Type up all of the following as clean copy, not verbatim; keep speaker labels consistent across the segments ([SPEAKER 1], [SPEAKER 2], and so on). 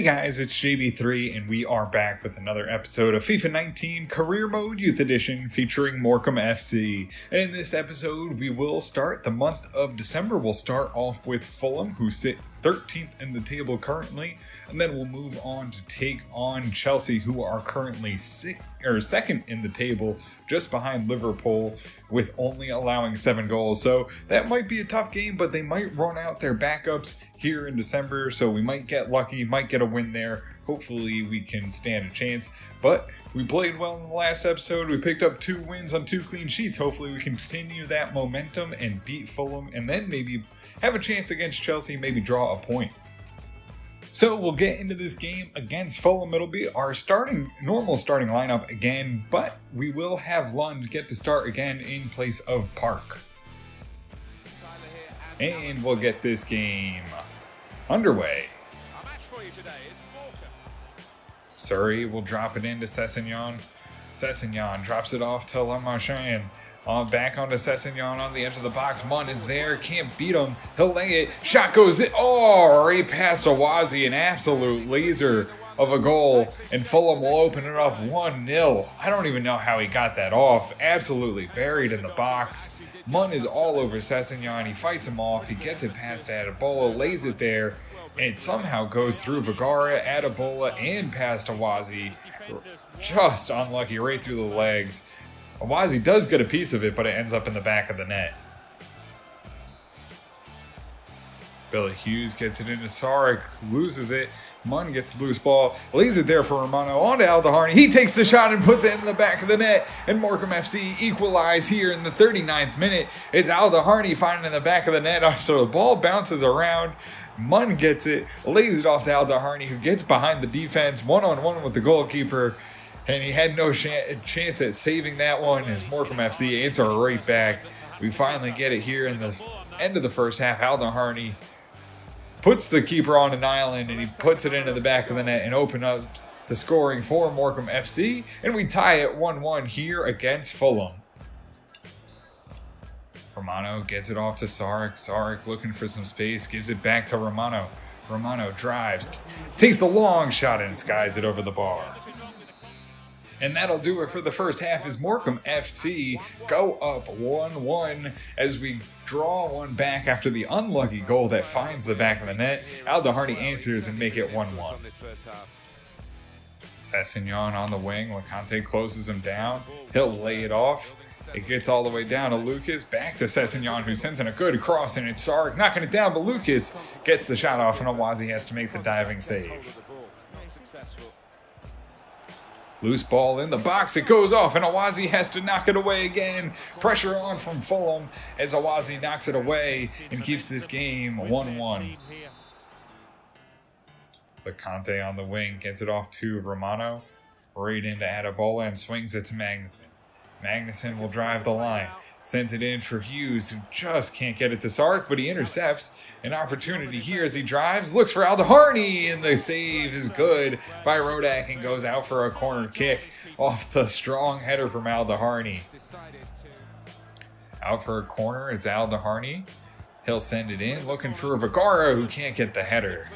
[SPEAKER 1] guys, it's JB3 and we are back with another episode of FIFA 19 Career Mode Youth Edition featuring Morecambe FC. And in this episode we will start the month of December. We'll start off with Fulham, who sit 13th in the table currently, and then we'll move on to take on Chelsea, who are currently second in the table, just behind Liverpool, with only allowing 7 goals. So that might be a tough game, but they might run out their backups here in December, so we might get lucky, might get a win there. Hopefully we can stand a chance, but we played well in the last episode. We picked up 2 wins on 2 clean sheets. Hopefully we can continue that momentum and beat Fulham, and then maybe have a chance against Chelsea, maybe draw a point. So we'll get into this game against Fulham. It'll be our normal starting lineup again, but we will have Lund get the start again in place of Park. And we'll get this game underway. Surrey will drop it into Sessegnon. Sessegnon drops it off to MANSHN. Back onto Sessegnon on the edge of the box. Munn is there, can't beat him. He'll lay it. Shot goes in. Oh, right past Awazi. An absolute laser of a goal. And Fulham will open it up 1-0. I don't even know how he got that off. Absolutely buried in the box. Munn is all over Sessegnon. He fights him off. He gets it past Adebola, lays it there. And it somehow goes through Vergara, Adebola, and past Awazi. Just unlucky right through the legs. Awazi does get a piece of it, but it ends up in the back of the net. Billy Hughes gets it into Sarek, loses it. Munn gets the loose ball, lays it there for Romano, on to Aldaharni. He takes the shot and puts it in the back of the net, and Morecambe FC equalize here in the 39th minute. It's Aldaharni finding in the back of the net after the ball bounces around. Munn gets it, lays it off to Aldaharni, who gets behind the defense, one-on-one with the goalkeeper. And he had no chance at saving that one as Morecambe FC answer right back. We finally get it here in the end of the first half. Aldaharni puts the keeper on an island and he puts it into the back of the net and open up the scoring for Morecambe FC. And we tie it 1-1 here against Fulham. Romano gets it off to Sarek. Sarek looking for some space, gives it back to Romano. Romano drives, takes the long shot and skies it over the bar. And that'll do it for the first half as Morecambe FC go up 1-1 as we draw one back after the unlucky goal that finds the back of the net. Aldaharni answers and make it 1-1. Sessegnon on the wing. Lacante closes him down. He'll lay it off. It gets all the way down to Lucas. Back to Sessegnon, who sends in a good cross, and it's Sarek knocking it down, but Lucas gets the shot off, and Awazi has to make the diving save. Loose ball in the box, it goes off, and Awazi has to knock it away again. Pressure on from Fulham as Awazi knocks it away and keeps this game 1-1. Lacante on the wing gets it off to Romano. Right into Adebola and swings it to Magnuson. Magnuson will drive the line. Sends it in for Hughes, who just can't get it to Sark, but he intercepts an opportunity here as he drives. Looks for Aldaharni, and the save is good by Rodak and goes out for a corner kick off the strong header from Aldaharni. Out for a corner is Aldaharni. He'll send it in, looking for Vergara, who can't get the header.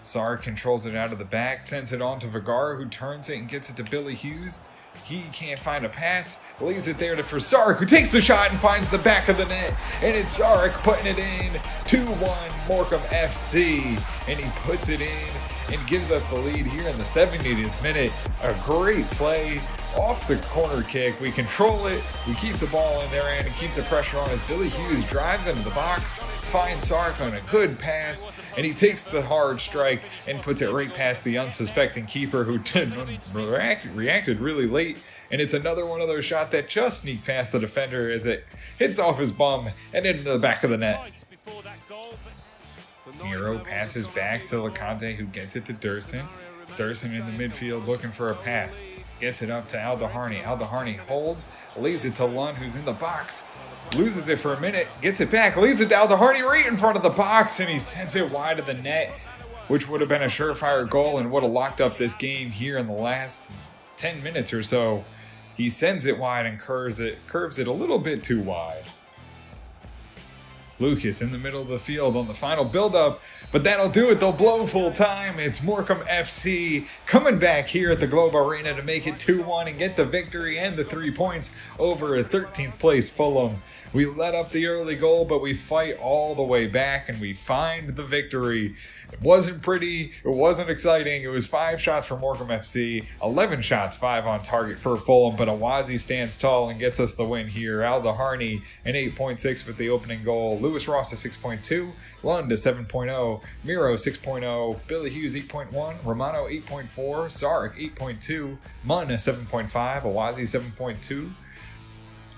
[SPEAKER 1] Sark controls it out of the back, sends it on to Vergara, who turns it and gets it to Billy Hughes. He can't find a pass, lays it there for Sarek, who takes the shot and finds the back of the net. And it's Sarek putting it in, 2-1 Morecambe FC. And he puts it in and gives us the lead here in the 70th minute. A great play off the corner kick. We control it, we keep the ball in their end and keep the pressure on as Billy Hughes drives into the box, finds Sark on a good pass, and he takes the hard strike and puts it right past the unsuspecting keeper, who reacted really late. And it's another one of those shots that just sneak past the defender as it hits off his bum and into the back of the net. Miro passes back to Lacante, who gets it to Dursun. Dursun in the midfield looking for a pass. Gets it up to Aldaharni. Aldaharni holds, lays it to Lund, who's in the box. Loses it for a minute, gets it back, lays it to Aldaharni right in front of the box, and he sends it wide of the net, which would have been a surefire goal and would have locked up this game here in the last 10 minutes or so. He sends it wide and curves it a little bit too wide. Lucas in the middle of the field on the final build-up, but that'll do it. They'll blow full time. It's Morecambe FC coming back here at the Globe Arena to make it 2-1 and get the victory and the 3 points over a 13th place Fulham. We let up the early goal, but we fight all the way back and we find the victory. It wasn't pretty, it wasn't exciting. It was 5 shots for Morecambe FC, 11 shots, 5 on target for Fulham, but Awazi stands tall and gets us the win here. Al-Daharni an 8.6 with the opening goal, Lewis Ross a 6.2, Lund a 7.0, Miro 6.0, Billy Hughes 8.1, Romano 8.4, Sarek 8.2, Munn a 7.5, Awazi 7.2,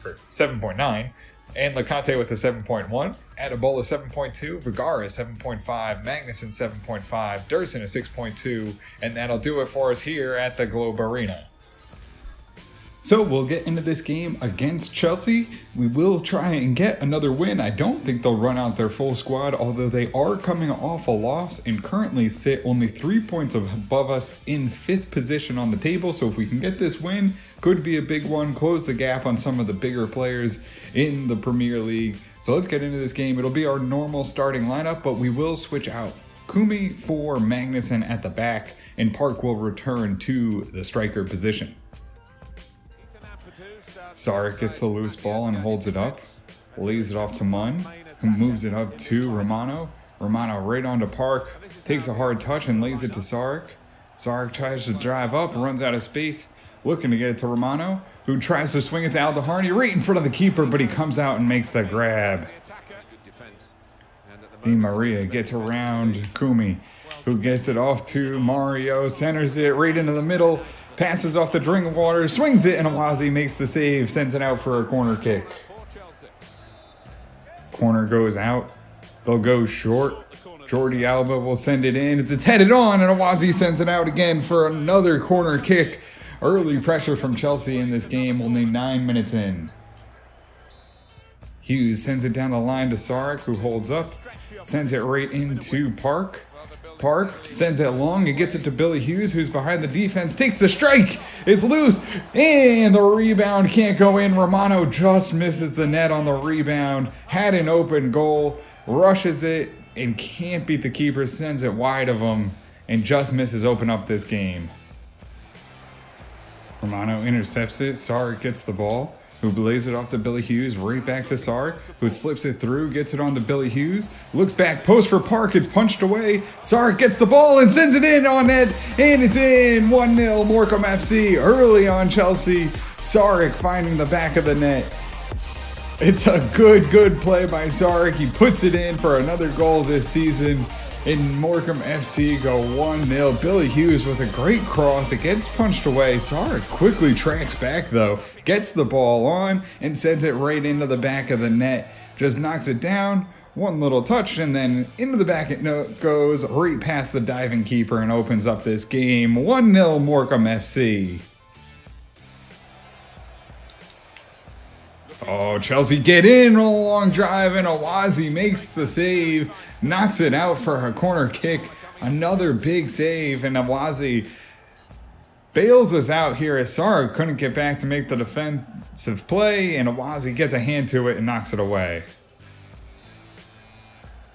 [SPEAKER 1] or 7.9, and Lecante with a 7.1, Adebola 7.2, Vergara 7.5, Magnuson 7.5, Durson a 6.2, and that'll do it for us here at the Globe Arena. So we'll get into this game against Chelsea. We will try and get another win. I don't think they'll run out their full squad, although they are coming off a loss and currently sit only 3 points above us in 5th position on the table. So if we can get this win, could be a big one, close the gap on some of the bigger players in the Premier League. So let's get into this game. It'll be our normal starting lineup, but we will switch out Kumi for Magnuson at the back, and Park will return to the striker position. Sarek gets the loose ball and holds it up, lays it off to Munn, who moves it up to Romano. Romano right onto Park, takes a hard touch and lays it to Sarek. Sarek tries to drive up, runs out of space, looking to get it to Romano, who tries to swing it to Al-Daharni right in front of the keeper, but he comes out and makes the grab. Di Maria gets around Kumi, who gets it off to Mario, centers it right into the middle, passes off the drinking water, swings it, and Awazi makes the save, sends it out for a corner kick. Corner goes out. They'll go short. Jordi Alba will send it in. It's headed on, and Awazi sends it out again for another corner kick. Early pressure from Chelsea in this game, only 9 minutes in. Hughes sends it down the line to Sarek, who holds up, sends it right into Park. Park sends it long and gets it to Billy Hughes, who's behind the defense, takes the strike, it's loose, and the rebound can't go in. Romano just misses the net on the rebound, had an open goal, rushes it, and can't beat the keeper, sends it wide of him, and just misses open up this game. Romano intercepts it, Sarek gets the ball, who blaze it off to Billy Hughes, right back to Sarek, who slips it through, gets it on to Billy Hughes, looks back, post for Park, it's punched away, Sarek gets the ball and sends it in on net, and it's in, 1-0 Morecambe FC, early on Chelsea, Sarek finding the back of the net. It's a good play by Sarek, he puts it in for another goal this season, and Morecambe FC go 1-0. Billy Hughes with a great cross. It gets punched away. Sarek quickly tracks back though. Gets the ball on and sends it right into the back of the net. Just knocks it down. One little touch and then into the back it goes right past the diving keeper and opens up this game. 1-0 Morecambe FC. Oh, Chelsea get in on a long drive and Awazi makes the save, knocks it out for a corner kick. Another big save and Awazi bails us out here as Sarek couldn't get back to make the defensive play and Awazi gets a hand to it and knocks it away.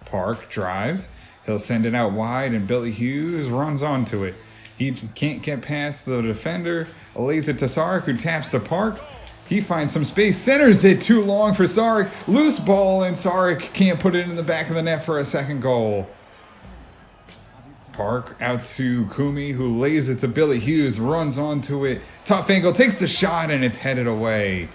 [SPEAKER 1] Park drives, he'll send it out wide and Billy Hughes runs onto it. He can't get past the defender, lays it to Sarek who taps to Park. He finds some space, centers it too long for Sarek. Loose ball, and Sarek can't put it in the back of the net for a second goal. Park out to Kumi, who lays it to Billy Hughes, runs onto it. Tough angle, takes the shot, and it's headed away.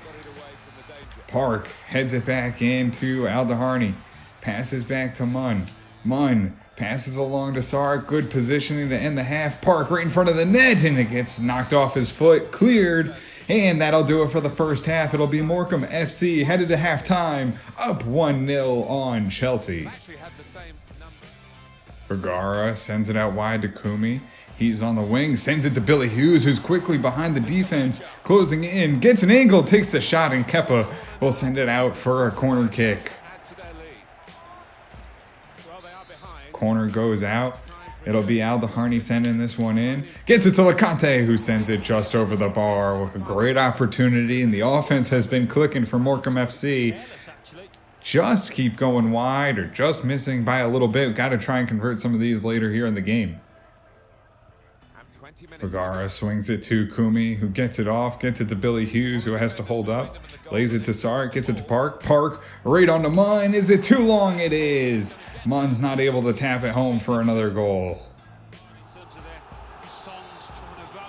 [SPEAKER 1] Park heads it back into Al-Daharni. Passes back to Munn. Munn passes along to Sarek. Good positioning to end the half. Park right in front of the net, and it gets knocked off his foot. Cleared. And that'll do it for the first half. It'll be Morecambe FC headed to halftime, up 1-0 on Chelsea. Vergara sends it out wide to Kumi. He's on the wing, sends it to Billy Hughes, who's quickly behind the defense, closing in, gets an angle, takes the shot, and Kepa will send it out for a corner kick. Corner goes out. It'll be Al-Daharni sending this one in. Gets it to Lecante, who sends it just over the bar with a great opportunity, and the offense has been clicking for Morecambe FC. just keep going wide or just missing by a little bit. Got to try and convert some of these later here in the game. Vergara swings it to Kumi, who gets it off, gets it to Billy Hughes, who has to hold up, lays it to Sark, gets it to Park, right onto Munn. Is it too long? It is. Munn's not able to tap it home for another goal.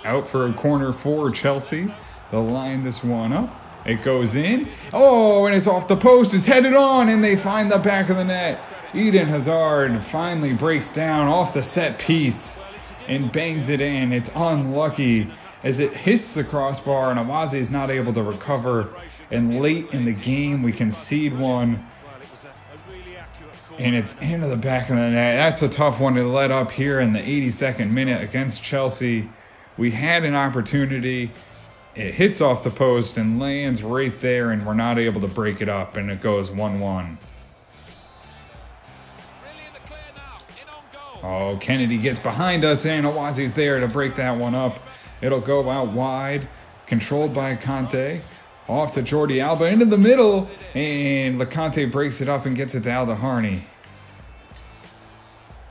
[SPEAKER 1] Out for a corner for Chelsea. They'll line this one up. It goes in. Oh, and it's off the post. It's headed on, and they find the back of the net. Eden Hazard finally breaks down off the set piece and bangs it in. It's unlucky as it hits the crossbar, and Awazi is not able to recover. And late in the game, we concede one, and it's into the back of the net. That's a tough one to let up here in the 82nd minute against Chelsea. We had an opportunity. It hits off the post and lands right there, and we're not able to break it up, and it goes 1-1. Oh, Kennedy gets behind us, and Awazi's there to break that one up. It'll go out wide, controlled by Conte. Off to Jordi Alba, into the middle, and LeConte breaks it up and gets it to Aldaharni.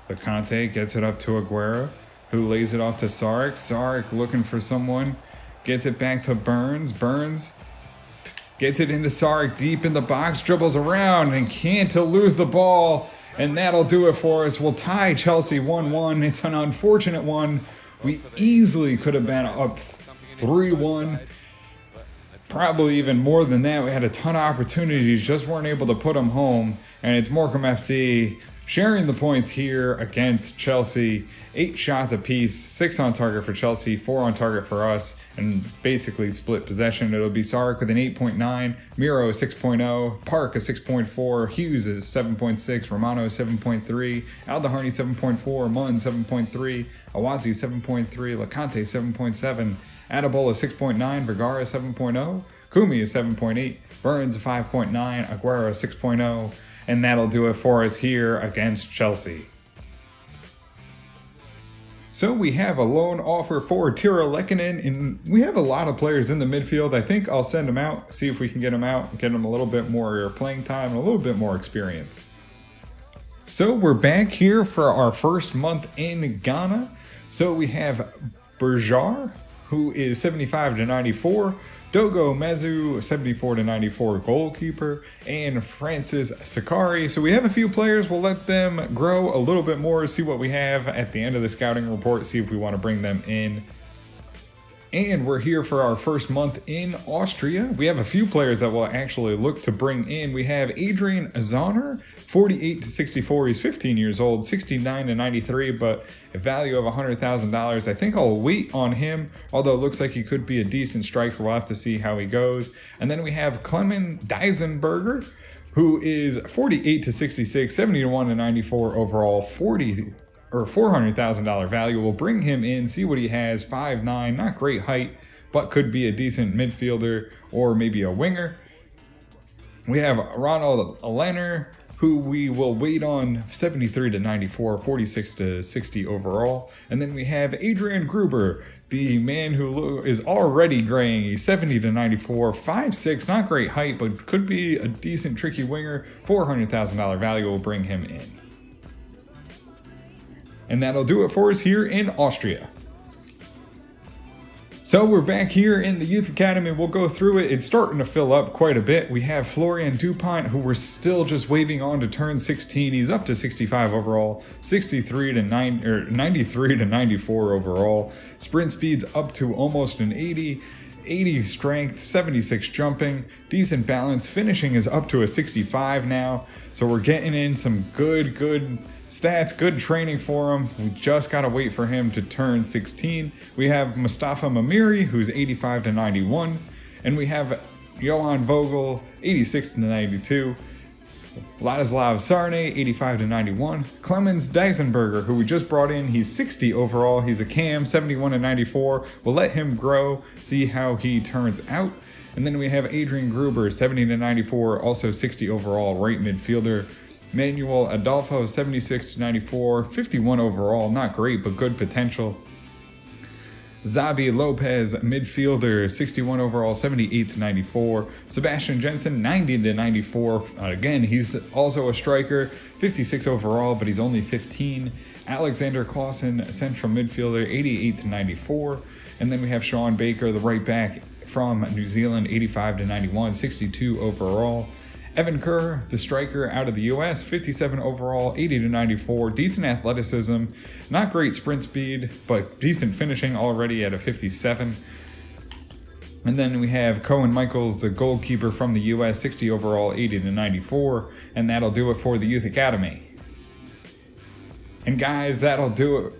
[SPEAKER 1] LeConte gets it up to Aguero, who lays it off to Sark. Sark looking for someone. Gets it back to Burns. Burns gets it into Sark deep in the box, dribbles around, and can't lose the ball. And that'll do it for us. We'll tie Chelsea 1-1. It's an unfortunate one. We easily could have been up 3-1. Probably even more than that. We had a ton of opportunities, just weren't able to put them home. And it's Morecambe FC sharing the points here against Chelsea. 8 shots apiece, 6 on target for Chelsea, 4 on target for us, and basically split possession. It'll be Sark with an 8.9, Miro a 6.0, Park a 6.4, Hughes is 7.6, Romano 7.3, Aldaharni 7.4, Munn 7.3, Awazi 7.3, LeConte 7.7, Adabola 6.9, Vergara 7.0, Kumi is 7.8, Burns 5.9, Aguero 6.0, and that'll do it for us here against Chelsea. So we have a loan offer for Tiro Lekkinen, and we have a lot of players in the midfield. I think I'll send them out, see if we can get them out, get them a little bit more playing time and a little bit more experience. So we're back here for our first month in Ghana. So we have Berjar, who is 75 to 94, Dogo Mezu, 74 to 94 goalkeeper, and Francis Sakari. So we have a few players. We'll let them grow a little bit more, see what we have at the end of the scouting report, see if we want to bring them in. And we're here for our first month in Austria. We have a few players that we'll actually look to bring in. We have Adrian Azoner, 48 to 64. He's 15 years old, 69 to 93, but a value of $100,000. I think I'll wait on him, although it looks like he could be a decent striker. We'll have to see how he goes. And then we have Clement Deisenberger, who is 48 to 66, 71 to 94 overall, $400,000 value. We'll bring him in, see what he has. 5'9", not great height, but could be a decent midfielder or maybe a winger. We have Ronald Lenner, who we will wait on, 73 to 94, 46 to 60 overall. And then we have Adrian Gruber, the man who is already graying. He's 70 to 94, 5'6", not great height, but could be a decent tricky winger. $400,000 value. Will bring him in. And that'll do it for us here in Austria. So we're back here in the Youth Academy. We'll go through it. It's starting to fill up quite a bit. We have Florian Dupont, who we're still just waiting on to turn 16. He's up to 65 overall, 93 to 93 to 94 overall. Sprint speed's up to almost an 80. 80 strength, 76 jumping, decent balance. Finishing is up to a 65 now. So we're getting in some good stats, good training for him. We just got to wait for him to turn 16. We have Mustafa Mamiri, who's 85 to 91. And we have Johan Vogel, 86 to 92. Ladislav Sarne, 85 to 91. Clemens Deisenberger, who we just brought in, he's 60 overall. He's a cam, 71 to 94. We'll let him grow, see how he turns out. And then we have Adrian Gruber, 70 to 94, also 60 overall, right midfielder. Manuel Adolfo, 76 to 94, 51 overall, not great, but good potential. Zabi Lopez, midfielder, 61 overall, 78 to 94. Sebastian Jensen, 90 to 94. Again, he's also a striker, 56 overall, but he's only 15. Alexander Clausen, central midfielder, 88 to 94. And then we have Sean Baker, the right back from New Zealand, 85 to 91, 62 overall. Evan Kerr, the striker out of the US, 57 overall, 80 to 94. Decent athleticism, not great sprint speed, but decent finishing already at a 57. And then we have Cohen Michaels, the goalkeeper from the US, 60 overall, 80 to 94. And that'll do it for the Youth Academy. And guys, that'll do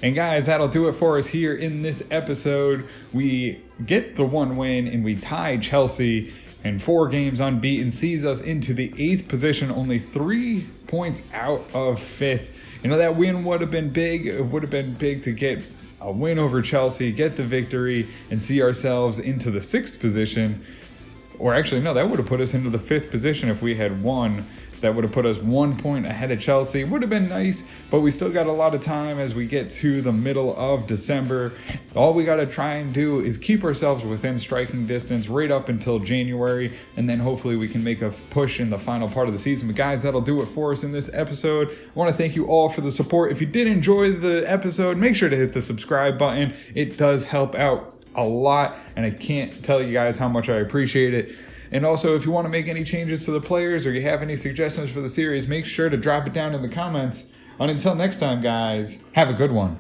[SPEAKER 1] it for us here in this episode. We get the one win and we tie Chelsea in 4 games unbeaten, sees us into the 8th position, only 3 points out of 5th. You know, that win would have been big. It would have been big to get a win over Chelsea, get the victory, and see ourselves into the 6th position. Or actually, no, that would have put us into the 5th position if we had won. That would have put us 1 point ahead of Chelsea. Would have been nice, but we still got a lot of time as we get to the middle of December. All we got to try and do is keep ourselves within striking distance right up until January, and then hopefully we can make a push in the final part of the season. But guys, that'll do it for us in this episode. I want to thank you all for the support. If you did enjoy the episode, make sure to hit the subscribe button. It does help out a lot, and I can't tell you guys how much I appreciate it. And also, if you want to make any changes to the players or you have any suggestions for the series, make sure to drop it down in the comments. And until next time, guys, have a good one.